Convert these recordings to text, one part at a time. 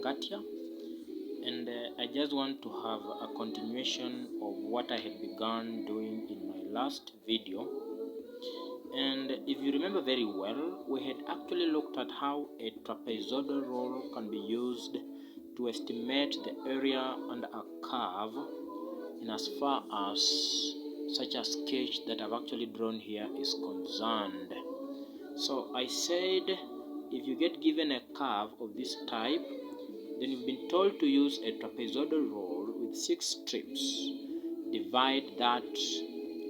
Katia, and I just want to have a continuation of what I had begun doing in my last video. And if you remember very well, we had actually looked at how a trapezoidal rule can be used to estimate the area under a curve in as far as such a sketch that I've actually drawn here is concerned. So I said, if you get given a curve of this type, then you've been told to use a trapezoidal rule with 6 strips. Divide that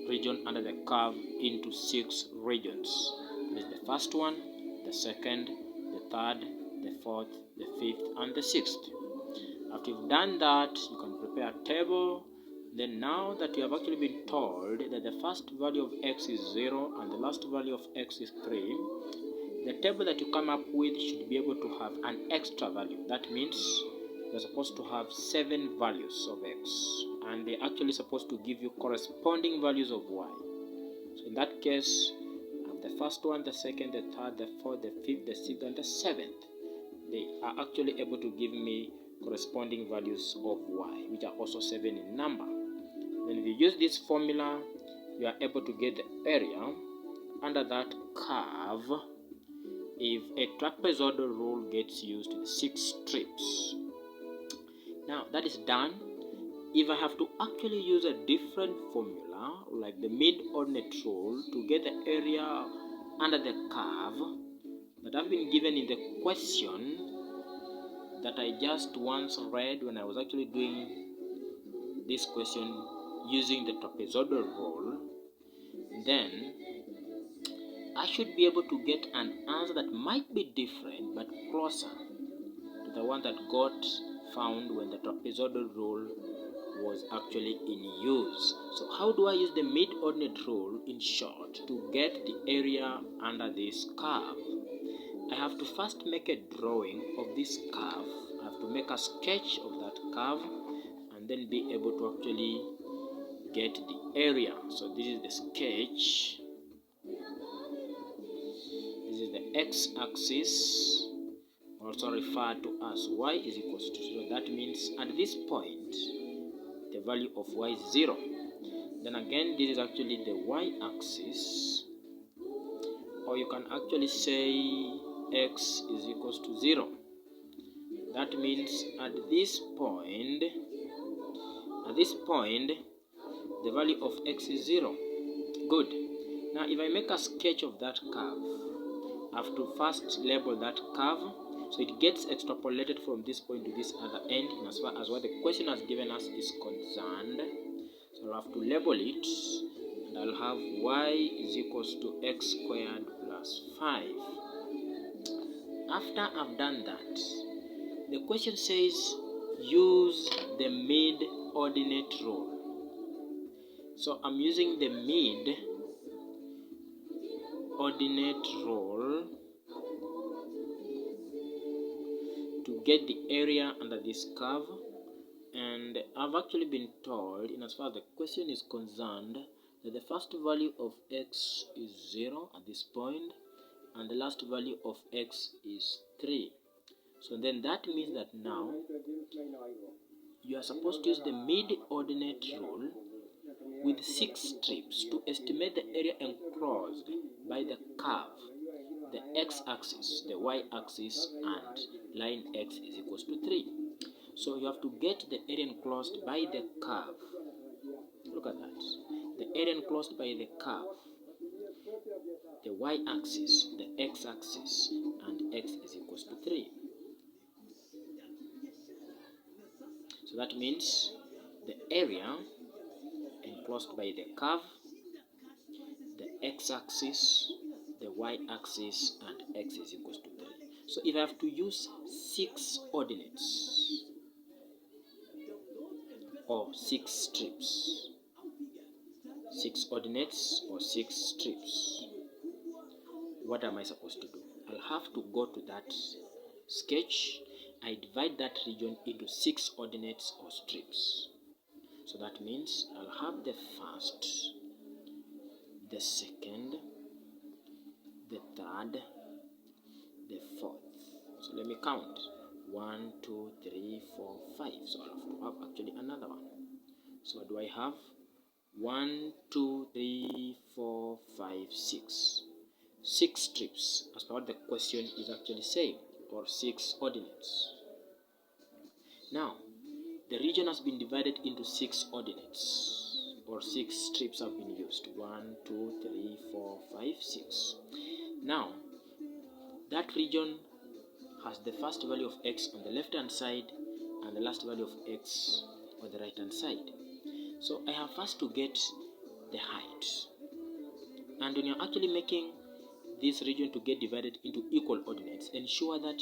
region under the curve into 6 regions. There's the first one, the second, the third, the fourth, the fifth, and the sixth. After you've done that, you can prepare a table. Then now that you have actually been told that the first value of x is 0 and the last value of x is 3, the table that you come up with should be able to have an extra value. That means you're supposed to have 7 values of x, and they're actually supposed to give you corresponding values of y. So in that case, I have the first one, the second, the third, the fourth, the fifth, the sixth, and the seventh. They are actually able to give me corresponding values of y, which are also 7 in number. Then if you use this formula, you are able to get the area under that curve if a trapezoidal rule gets used with 6 strips. Now that is done. If I have to actually use a different formula, like the mid-ordinate rule, to get the area under the curve that I've been given in the question that I just once read when I was actually doing this question using the trapezoidal rule, then I should be able to get an answer that might be different but closer to the one that got found when the trapezoidal rule was actually in use. So how do I use the mid-ordinate rule, in short, to get the area under this curve? I have to first make a drawing of this curve. I have to make a sketch of that curve and then be able to actually get the area. So this is the sketch. This is the x-axis, also referred to as y is equals to 0. That means at this point, the value of y is 0. Then again, this is actually the y-axis, or you can actually say x is equals to 0. That means at this point, the value of x is 0. Good. Now if I make a sketch of that curve, I have to first label that curve, so it gets extrapolated from this point to this other end in as far as what the question has given us is concerned. So I'll have to label it, and I'll have y is equals to x squared plus 5. After I've done that, the question says use the mid-ordinate rule. So I'm using the mid-ordinate rule to get the area under this curve, and I've actually been told, in as far as the question is concerned, that the first value of x is 0 at this point, and the last value of x is 3. So then that means that now you are supposed to use the mid-ordinate rule with 6 strips to estimate the area enclosed by the curve, the x-axis, the y-axis, and line x is equals to 3. So you have to get the area enclosed by the curve. Look at that. The area enclosed by the curve, the y-axis, the x-axis, and x is equals to 3. So that means the area enclosed by the curve, the x-axis, the y-axis, and x is equals to 3. So if I have to use 6 ordinates or 6 strips, 6 ordinates or 6 strips, what am I supposed to do? I'll have to go to that sketch. I divide that region into 6 ordinates or strips. So that means I'll have the first, the second, the third, the fourth. So let me count. 1, 2, 3, 4, 5. So I'll have to have actually another one. So what do I have? 1, 2, 3, 4, 5, 6. 6 strips, as per what the question is actually saying, or 6 ordinates. Now, the region has been divided into 6 ordinates, or 6 strips have been used. 1, 2, 3, 4, 5, 6. Now, that region has the first value of x on the left hand side and the last value of x on the right hand side. So I have first to get the height. And when you're actually making this region to get divided into equal ordinates, ensure that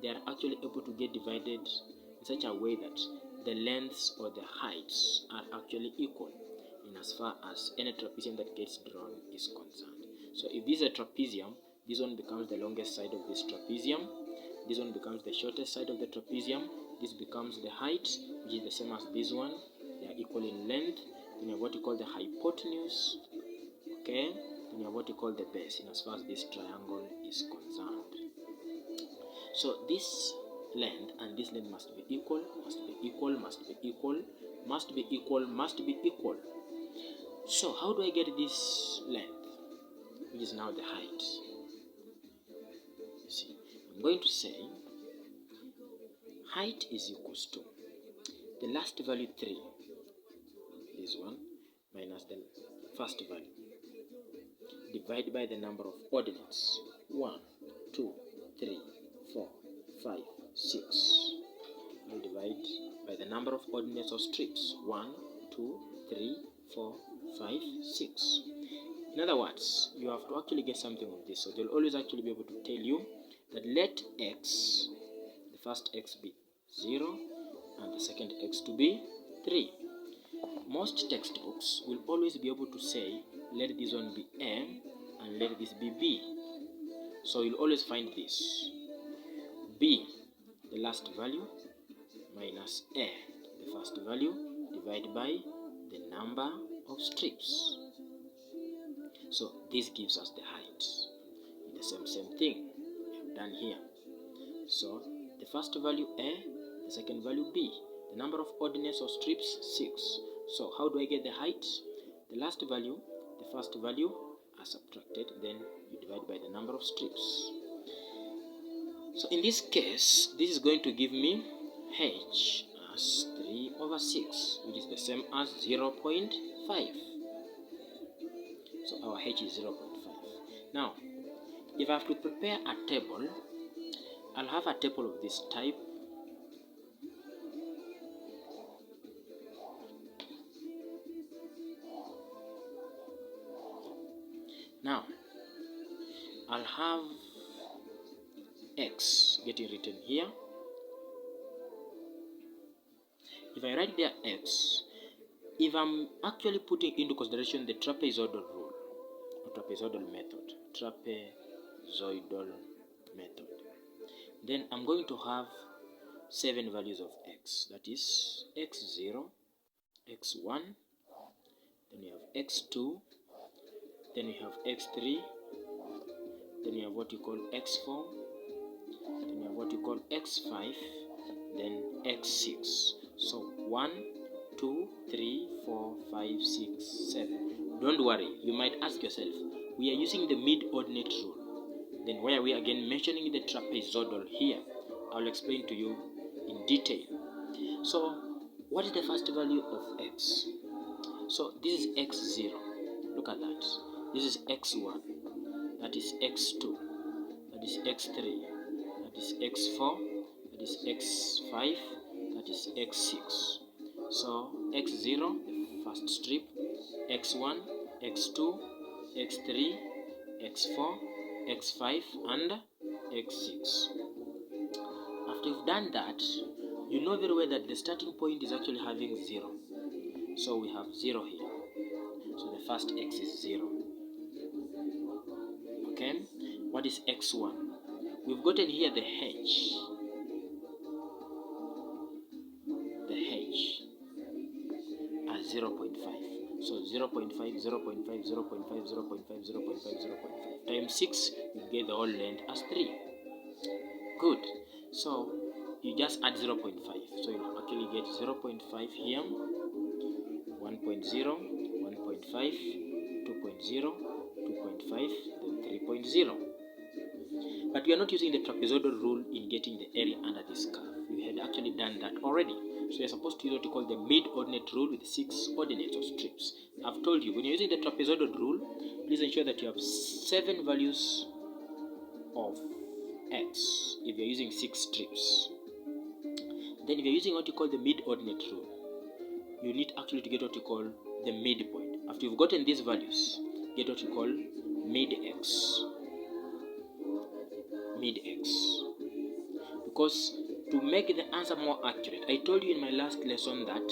they are actually able to get divided in such a way that the lengths or the heights are actually equal in as far as any trapezium that gets drawn is concerned. So if this is a trapezium, this one becomes the longest side of this trapezium, this one becomes the shortest side of the trapezium, this becomes the height, which is the same as this one. They are equal in length. Then you have what you call the hypotenuse, okay? Then you have what you call the base in as far as this triangle is concerned. So this length and this length must be equal, must be equal, must be equal, must be equal, must be equal. So how do I get this length, which is now the height? You see, I'm going to say height is equals to the last value 3, this one, minus the first value, divided by the number of ordinates. 1, 2, 3, 4, 5, 6. I'll divide by the number of ordinates or strips. 1, 2, 3, 4, 5, 6. In other words, you have to actually get something of this. So they'll always actually be able to tell you that let x, the first x be 0 and the second x to be 3. Most textbooks will always be able to say let this one be a and let this be b. So you'll always find this b, the last value, minus a, the first value, divided by the number of strips. So this gives us the height. The same thing we have done here. So the first value a, the second value b, the number of ordinates or strips 6. So how do I get the height? The last value, the first value are subtracted, then you divide by the number of strips. So in this case, this is going to give me h as 3 over 6, which is the same as 0.5. So our h is 0.5. Now, if I have to prepare a table, I'll have a table of this type. Now, I'll have x getting written here. If I write there x, if I'm actually putting into consideration the trapezoidal rule, or trapezoidal method, then I'm going to have 7 values of x. That is x0, x1, then we have x2, then we have x3, then we have what you call x4, then we have what you call x5, then x6. So 1, 2, 3, 4, 5, 6, 7. Don't worry, you might ask yourself, we are using the mid-ordinate rule. Then why are we again mentioning the trapezoidal here? I'll explain to you in detail. So what is the first value of x? So this is x0. Look at that. This is x1. That is x2. That is x3. That is x4. That is x5. That is x6. So x0, the first strip, x1, x2, x3, x4, x5, and x6. After you've done that, you know very well that the starting point is actually having 0. So we have 0 here. So the first x is 0. Okay? What is x1? We've gotten here the h. As 0.5. So 0.5, 0.5, 0.5, 0.5, 0.5, 0.5, 0.5 times 6, you get the whole length as 3. Good. So you just add 0.5. So you actually get 0.5 here, 1.0, 1.5, 2.0, 2.5, then 3.0. But we are not using the trapezoidal rule in getting the area under this curve. We had actually done that already. So you're supposed to use what you call the mid-ordinate rule with 6 ordinates or strips. I've told you, when you're using the trapezoidal rule, please ensure that you have 7 values of x if you're using 6 strips. Then if you're using what you call the mid-ordinate rule, you need actually to get what you call the midpoint. After you've gotten these values, get what you call mid-x. Mid-x. Because to make the answer more accurate, I told you in my last lesson that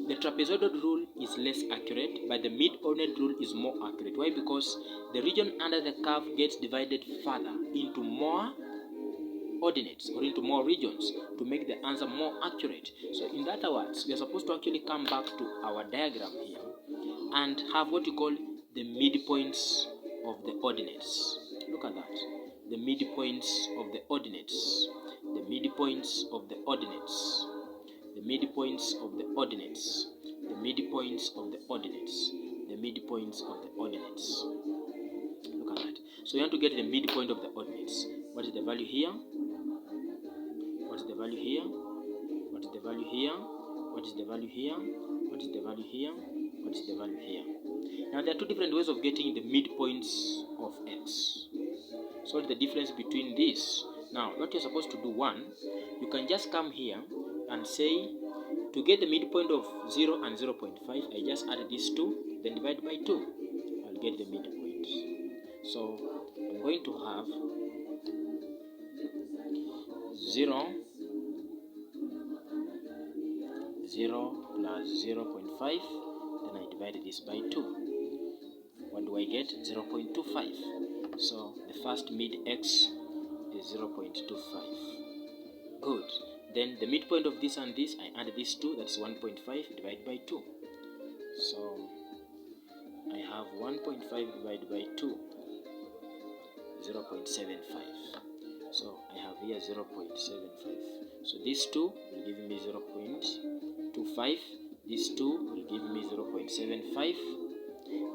the trapezoidal rule is less accurate, but the mid-ordinate rule is more accurate. Why? Because the region under the curve gets divided further into more ordinates or into more regions to make the answer more accurate. So in other words, we are supposed to actually come back to our diagram here and have what you call the midpoints of the ordinates. Look at that. The midpoints of the ordinates. The midpoints of the ordinates. The midpoints of the ordinates. The midpoints of the ordinates. The midpoints of the ordinates. Look at that. So you want to get the midpoint of the ordinates. What is the value here? What is the value here? What is the value here? What is the value here? What is the value here? What is the value here? Now there are two different ways of getting the midpoints of x. So what's the difference between these? Now what you're supposed to do, one, you can just come here and say, to get the midpoint of 0 and 0.5, I just add these two, then divide by 2. I'll get the midpoint. So I'm going to have 0, 0 plus 0.5, then I divide this by 2. What do I get? 0.25. So the first mid-x is 0.25. Good. Then the midpoint of this and this, I add these two, that's 1.5 divided by 2. So I have 1.5 divided by 2, 0.75. So I have here 0.75. So these two will give me 0.25. These two will give me 0.75.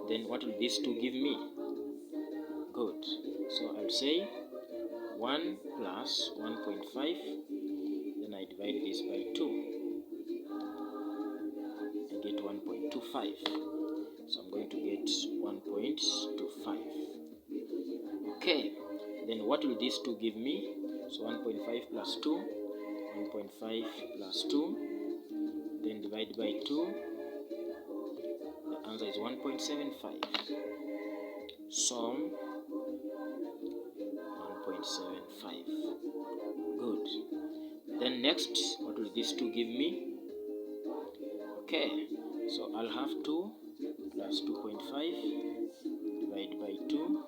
Then what will these two give me? Good. So I'll say 1 plus 1.5. Then I divide this by 2. I get 1.25. So I'm going to get 1.25. Okay. Then what will these two give me? So 1.5 plus 2. 1.5 plus 2. Then divide by 2. The answer is 1.75. Sum 1.75. Good. Then next, what will these two give me? Okay, so I'll have 2 plus 2.5 divided by 2.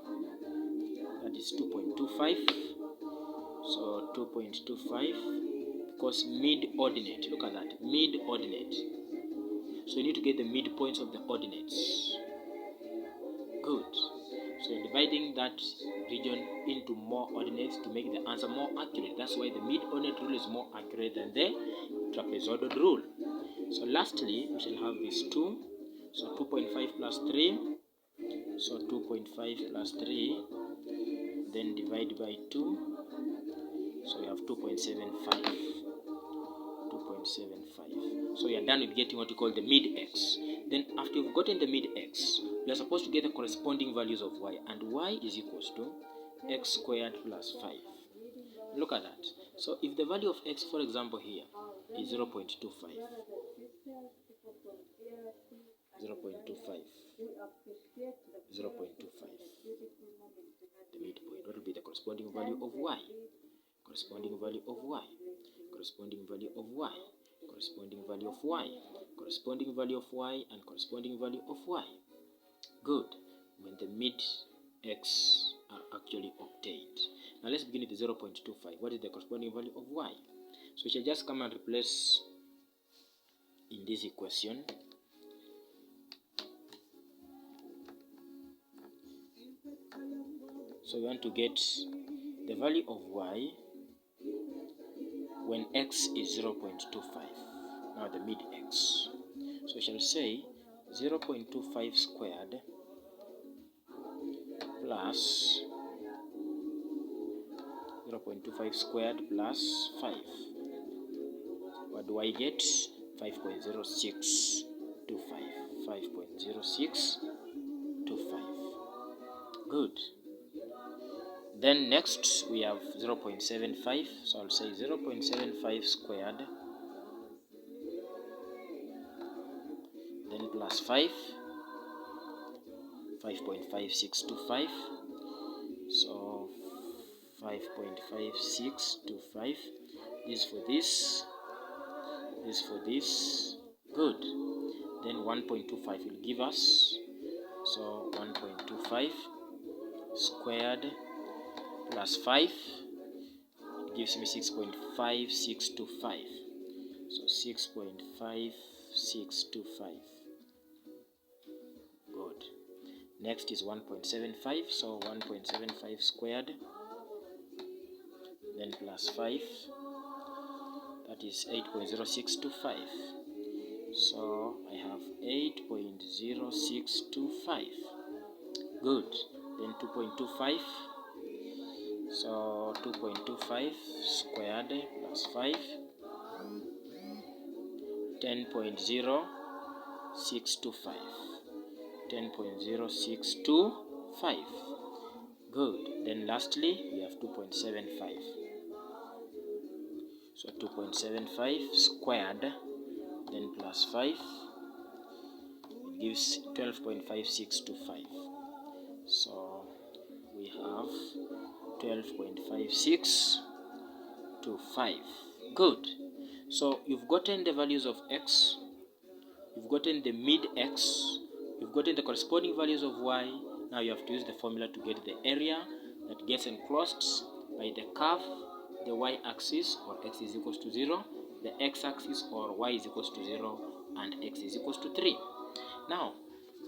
That is 2.25. So 2.25, because mid-ordinate. Look at that, mid-ordinate. So you need to get the midpoints of the ordinates. Good. So you're dividing that region into more ordinates to make the answer more accurate. That's why the mid-ordinate rule is more accurate than the trapezoidal rule. So lastly, we shall have these 2. So 2.5 plus 3. So 2.5 plus 3. Then divide by 2. So you have 2.75. 2.75. So you are done with getting what you call the mid-x. Then after you've gotten the mid-x, we are supposed to get the corresponding values of y, and y is equals to x squared plus 5. Look at that. So if the value of x, for example, here is 0.25, 0.25, 0.25, the midpoint, what will be the corresponding value of y? Corresponding value of y, corresponding value of y, corresponding value of y, corresponding value of y, and corresponding value of y. Good. When the mid-x are actually obtained. Now let's begin with the 0.25. What is the corresponding value of y? So we shall just come and replace in this equation. So we want to get the value of y when x is 0.25. Now the mid x. So we shall say 0.25 squared plus 0.25 squared plus 5. What do I get? 5.0625. 5.0625. Good. Then next we have 0.75. So I'll say 0.75 squared, then plus 5. 5.5625. So 5.5625. This for this. This for this. Good. Then 1.25 will give us. So 1.25 squared plus 5 gives me 6.5625. So 6.5625. Good. Next is 1.75. So 1.75 squared, then plus 5. That is 8.0625. So I have 8.0625. Good. Then 2.25. So 2.25 squared plus 5. 10.0625. 10.0625. Good. Then lastly we have 2.75. So 2.75 squared, then plus 5 gives 12.5625. So we have 12.5625. Good. So you've gotten the values of x, you've gotten the mid x, you've gotten the corresponding values of y. Now you have to use the formula to get the area that gets enclosed by the curve, the y-axis or x is equals to 0, the x-axis or y is equals to 0, and x is equals to 3. Now,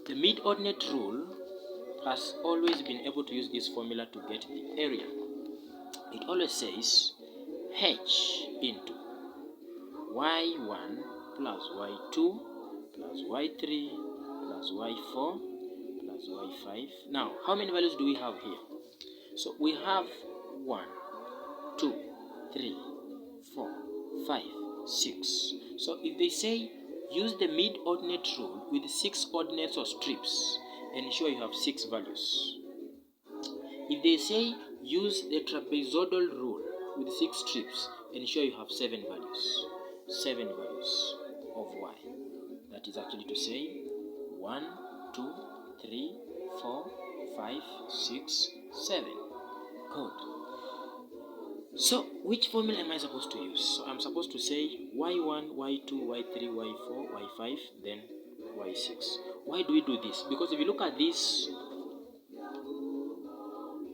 the mid-ordinate rule has always been able to use this formula to get the area. It always says h into y1 plus y2 plus y3 plus y4 plus y5. Now, how many values do we have here? So we have 1, 2, 3, 4, 5, 6. So if they say use the mid-ordinate rule with 6 ordinates or strips, ensure you have 6 values. If they say use the trapezoidal rule with 6 strips, ensure you have 7 values. 7 values of y. That is actually to say 1, 2, 3, 4, 5, 6, 7. Good. So, which formula am I supposed to use? So, I'm supposed to say y1, y2, y3, y4, y5, then y6. Why do we do this? Because if you look at this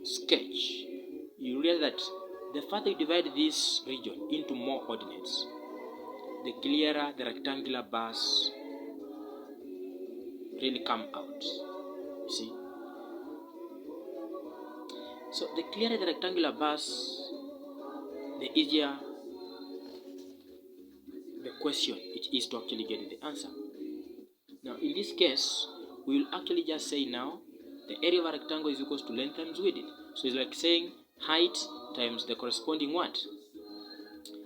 sketch, you realize that the further you divide this region into more ordinates, the clearer the rectangular bars really come out. You see? So, the clearer the rectangular bars, the easier the question it is to actually get the answer. Now, in this case, we will actually just say now the area of a rectangle is equals to length times width. So it's like saying height times the corresponding what?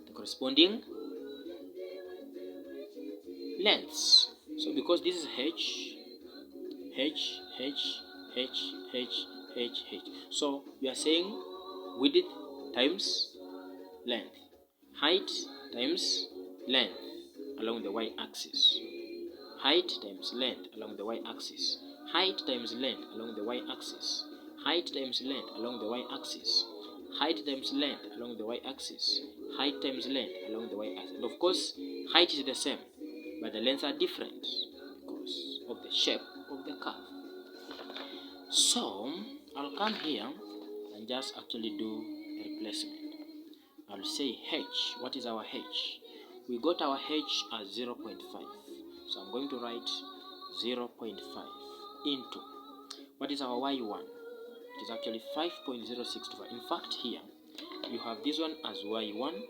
The corresponding lengths. So because this is h, h, h, h, h, h, h. So we are saying width times length, height times length along the y-axis, height times length along the y-axis, height times length along the y-axis, height times length along the y-axis, height times length along the y-axis, height times length along the y-axis. And of course, height is the same, but the lengths are different because of the shape of the curve. So I'll come here and just actually do a replacement. I'll say h. What is our h? We got our h as 0.5. So I'm going to write 0.5 into, what is our y1? It is actually 5.065. In fact, here you have this one as y1,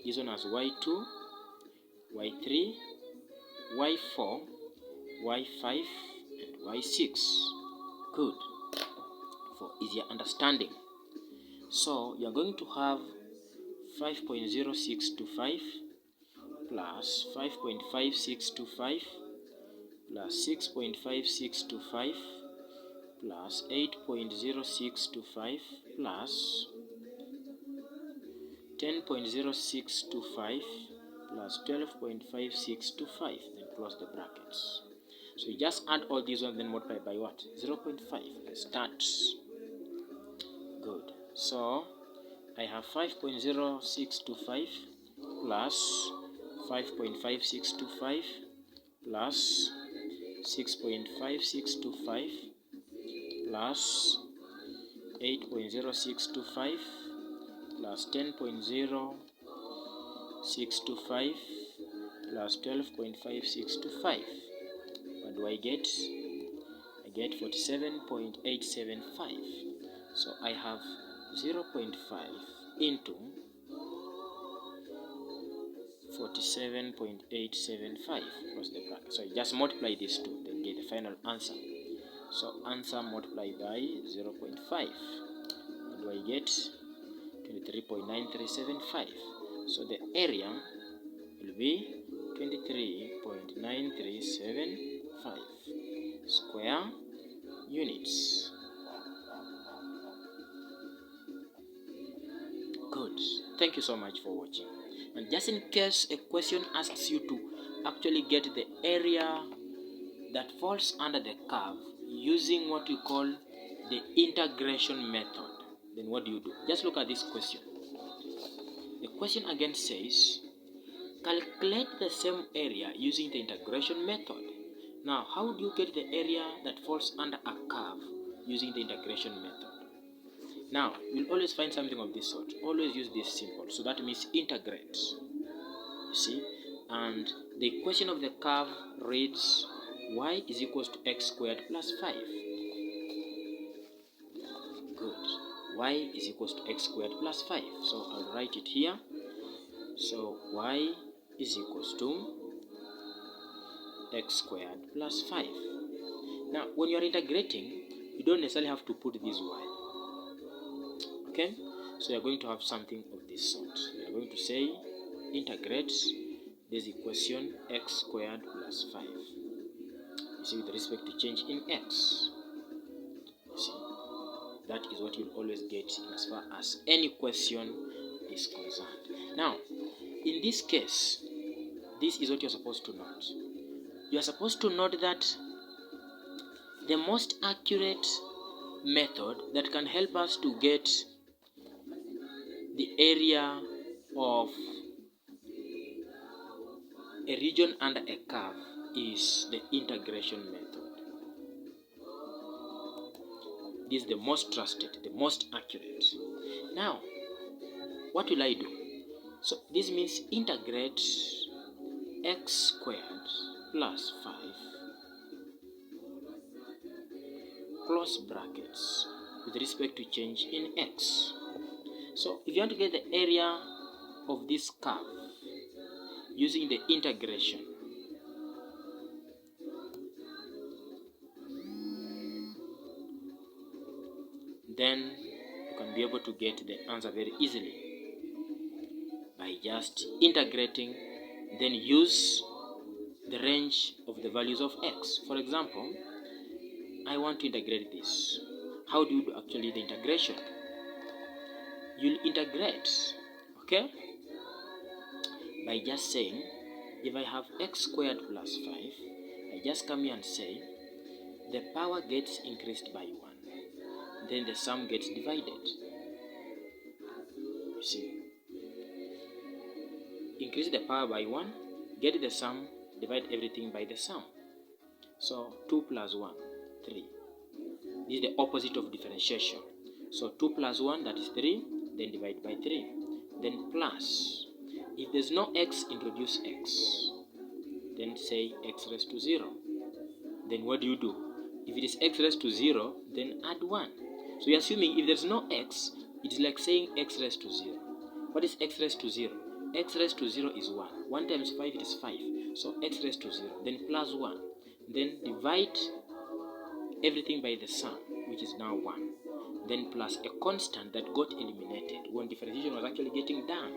this one as y2, y3, y4, y5, and y6. Good. For easier understanding. So you are going to have 5.0625 plus 5.5625 plus 6.5625 plus 8.0625 plus 10.0625 plus 12.5625, then close the brackets. So you just add all these ones, then multiply by what? 0.5. Let's start. Good. So I have 5.0625 plus 5.5625 plus 6.5625 plus 8.0625 plus 10.0625 plus 12.5625. What do I get? I get 47.875. So I have 0.5 into 47.875 plus the bracket. So you just multiply these two, then get the final answer. So answer multiplied by 0.5. What do I get? 23.9375. So the area will be 23.9375 square units. Good. Thank you so much for watching. And just in case a question asks you to actually get the area that falls under the curve using what we call the integration method, then what do? Just look at this question. The question again says, calculate the same area using the integration method. Now, how do you get the area that falls under a curve using the integration method? Now, you'll always find something of this sort. Always use this symbol. So that means integrate. You see? And the equation of the curve reads y is equals to x squared plus 5. Good. Y is equals to x squared plus 5. So I'll write it here. So y is equals to x squared plus 5. Now, when you are integrating, you don't necessarily have to put this y. Okay? So you're going to have something of this sort. You're going to say integrate this equation x squared plus 5. You see, with respect to change in x. You see, that is what you'll always get as far as any question is concerned. Now, in this case, this is what you're supposed to note. You're supposed to note that the most accurate method that can help us to get the area of a region under a curve is the integration method. This is the most trusted, the most accurate. Now, what will I do? So this means integrate x squared plus 5 close brackets with respect to change in x. So if you want to get the area of this curve using the integration, then you can be able to get the answer very easily by just integrating, then use the range of the values of x. For example, I want to integrate this. How do you do actually the integration? You'll integrate, okay, by just saying, if I have x squared plus 5, I just come here and say, the power gets increased by 1. Then the sum gets divided. You see, increase the power by 1, get the sum, divide everything by the sum. So 2 plus 1, 3. This is the opposite of differentiation. So 2 plus 1, that is 3, then divide by 3. Then plus, if there's no x, introduce x. Then say x raised to 0. Then what do? If it is x raised to 0, then add 1. So you're assuming if there's no x, it is like saying x raised to 0. What is x raised to 0? x raised to 0 is 1. 1 times 5 is 5. So x raised to 0. Then plus 1. Then divide everything by the sum, which is now 1. Then plus a constant that got eliminated when differentiation was actually getting done.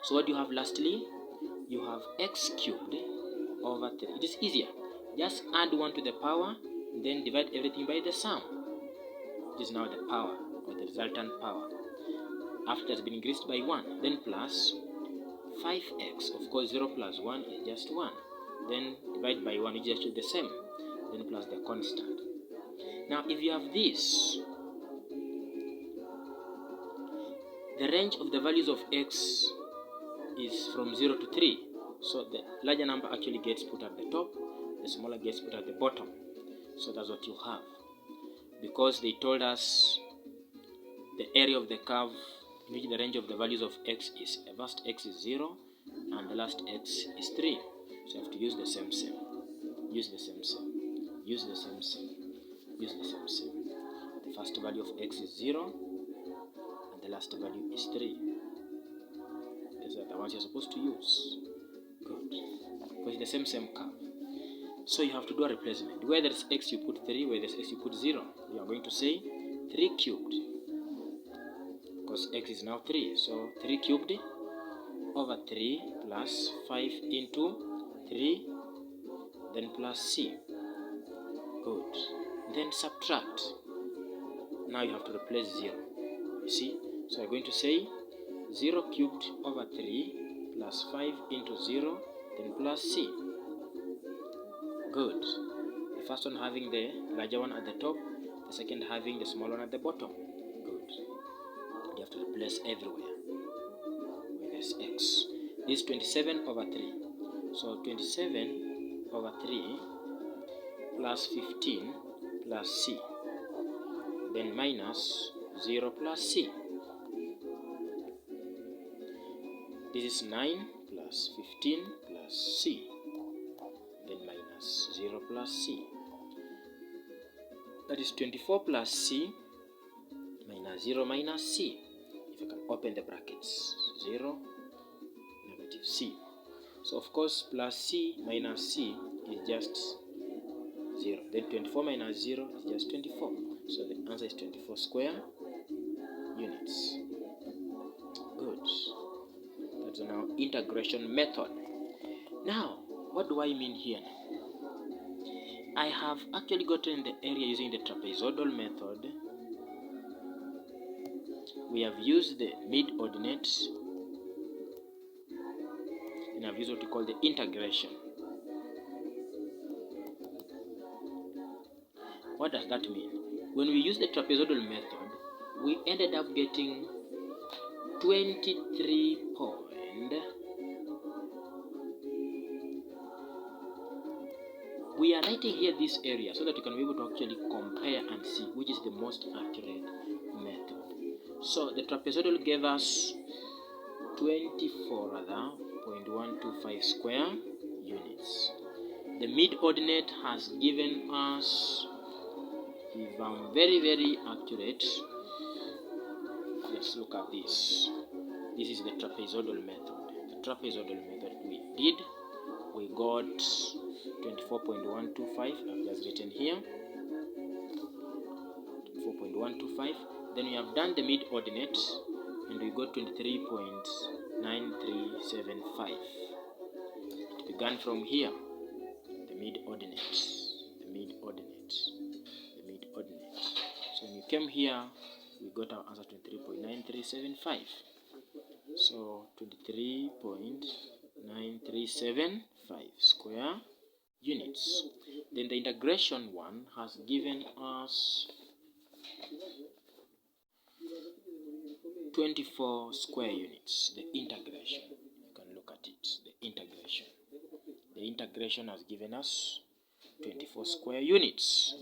So what do you have lastly? You have x cubed over 3. It is easier. Just add 1 to the power, then divide everything by the sum. It is now the power, or the resultant power, after it has been increased by 1. Then plus 5x. Of course, 0 plus 1 is just 1. Then divide by 1, which is actually the same. Then plus the constant. Now, if you have this, the range of the values of x is from 0 to 3. So the larger number actually gets put at the top, the smaller gets put at the bottom. So that's what you have. Because they told us the area of the curve in which the range of the values of x is, first x is 0 and the last x is 3. So you have to use the same. Use the same. Use the same. Use the same. The first value of x is 0 and the last value is 3. These are the ones you're supposed to use. Good. Because it's the same curve. So you have to do a replacement. Where there's x you put 3, where there's x you put 0. You are going to say 3 cubed. Because x is now 3. So 3 cubed over 3 plus 5 into 3. Then plus c. Good. Then subtract. Now you have to replace 0. You see? So you're going to say 0 cubed over 3 plus 5 into 0, then plus c. Good. The first one having the larger one at the top, the second having the small one at the bottom. Good. You have to replace everywhere with this x. This is 27 over 3. So 27 over 3 plus 15 plus c. Then minus 0 plus c. This is 9 plus 15 plus c. Then minus 0 plus c. That is 24 plus c minus 0 minus c. If you can open the brackets. 0, negative c. So of course plus c minus c is just 0. Then 24 minus 0 is just 24. So the answer is 24 square units. Good. That's now integration method. Now, what do I mean here? I have actually gotten the area using the trapezoidal method. We have used the mid-ordinate, and I've used what we call the integration. What does that mean? When we use the trapezoidal method, we ended up getting 23 We are writing here this area so that we can be able to actually compare and see which is the most accurate method. So the trapezoidal gave us 24.125 square units. The mid-ordinate has given us, if I'm very accurate, let's look at this. This is the trapezoidal method. The trapezoidal method we got 24.125. I've just written here 24.125. Then we have done the mid-ordinate and we got 23.9375. It began from here, the mid-ordinate. So when you came here, we got our answer 23.9375. So 23.9375 square units. Then the integration one has given us 24 square units. The integration, you can look at it. The integration has given us 24 square units.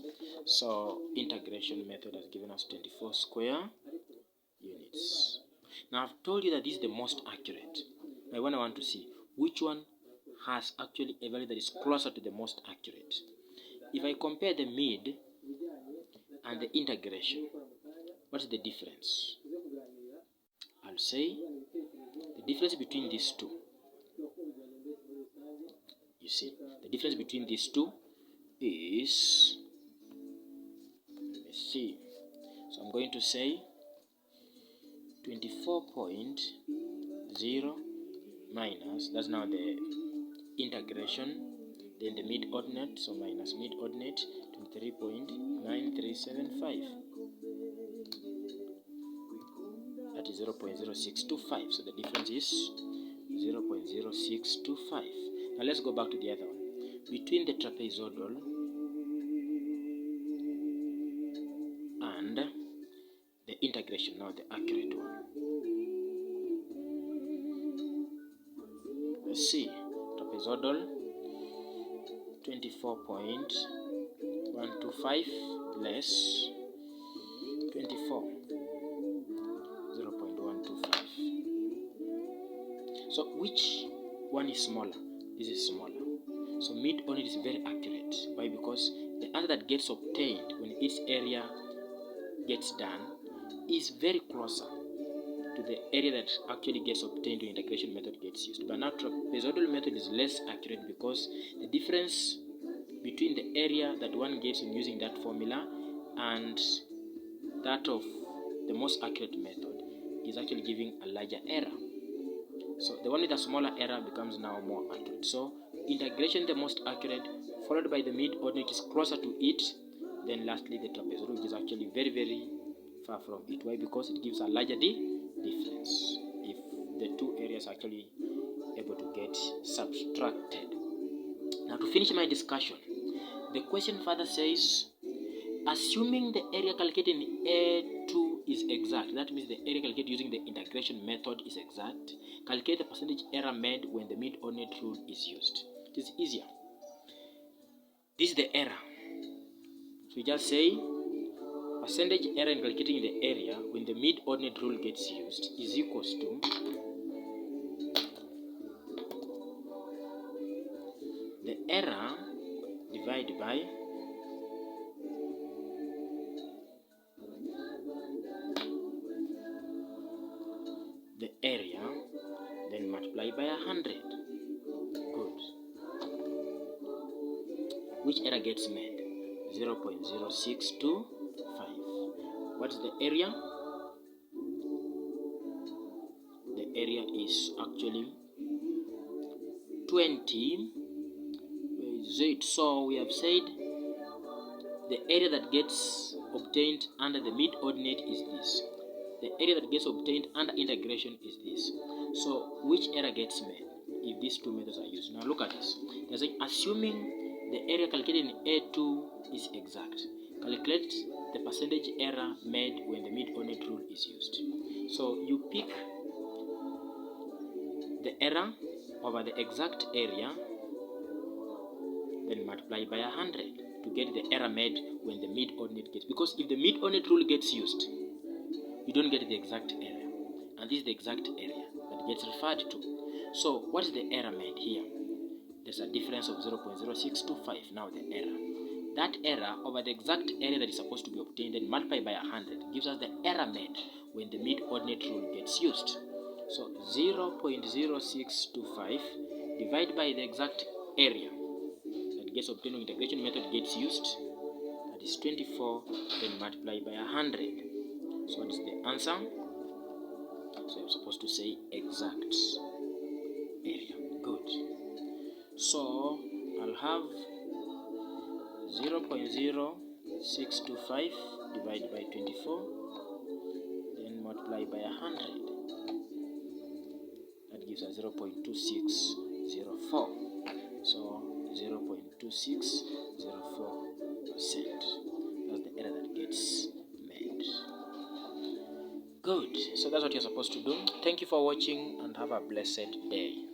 So integration method has given us 24 square units. Now I've told you that this is the most accurate. Now I want to see which one has actually a value that is closer to the most accurate. If I compare the mid and the integration, what's the difference? I'll say the difference between these two, you see, the difference between these two is, let me see, so I'm going to say 24.0 minus, that's now the integration, then the mid-ordinate, so minus mid-ordinate, 23.9375. That is 0.0625. So the difference is 0.0625. Now let's go back to the other one. Between the trapezoidal and the integration, now the accurate one. Let's see. Trapezoidal 24.125 less 24, 0.125. So which one is smaller? This is smaller. So mid-ordinate is very accurate. Why? Because the answer that gets obtained when each area gets done is very closer to the area that actually gets obtained when integration method gets used. But now trapezoidal method is less accurate because the difference between the area that one gets in using that formula and that of the most accurate method is actually giving a larger error. So the one with a smaller error becomes now more accurate. So integration the most accurate, followed by the mid-ordinate is closer to it, then lastly the trapezoidal, which is actually very, very far from it. Why? Because it gives a larger difference if the two areas are actually able to get subtracted. Now to finish my discussion, the question further says, assuming the area calculated in A2 is exact, that means the area calculated using the integration method is exact, calculate the percentage error made when the mid-ordinate rule is used. It is easier. This is the error. So we just say percentage error in calculating the area when the mid-ordinate rule gets used is equals to the error divided by the area, then multiply by 100. Good. Which error gets made? 0.0625. What's the area? The area is actually 20. Where is it? So we have said the area that gets obtained under the mid-ordinate is this. The area that gets obtained under integration is this. So which error gets made if these two methods are used? Now look at this. They're saying assuming the area calculated in A2 is exact, calculate the percentage error made when the mid-ordinate rule is used. So you pick the error over the exact area, then multiply by 100 to get the error made when the mid-ordinate gets. Because if the mid-ordinate rule gets used, you don't get the exact area, and this is the exact area that gets referred to. So what is the error made here? There's a difference of 0.0625. Now the error, that error over the exact area that is supposed to be obtained and multiplied by 100 gives us the error made when the mid-ordinate rule gets used. So 0.0625 divided by the exact area that gets obtained when integration method gets used, that is 24, then multiply by 100. So what is the answer? So I'm supposed to say exact area. Good. So I'll have 0.0625 divided by 24, then multiply by 100. That gives us 0.2604. So 0.2604%. That's the error that gets made. Good. So that's what you're supposed to do. Thank you for watching and have a blessed day.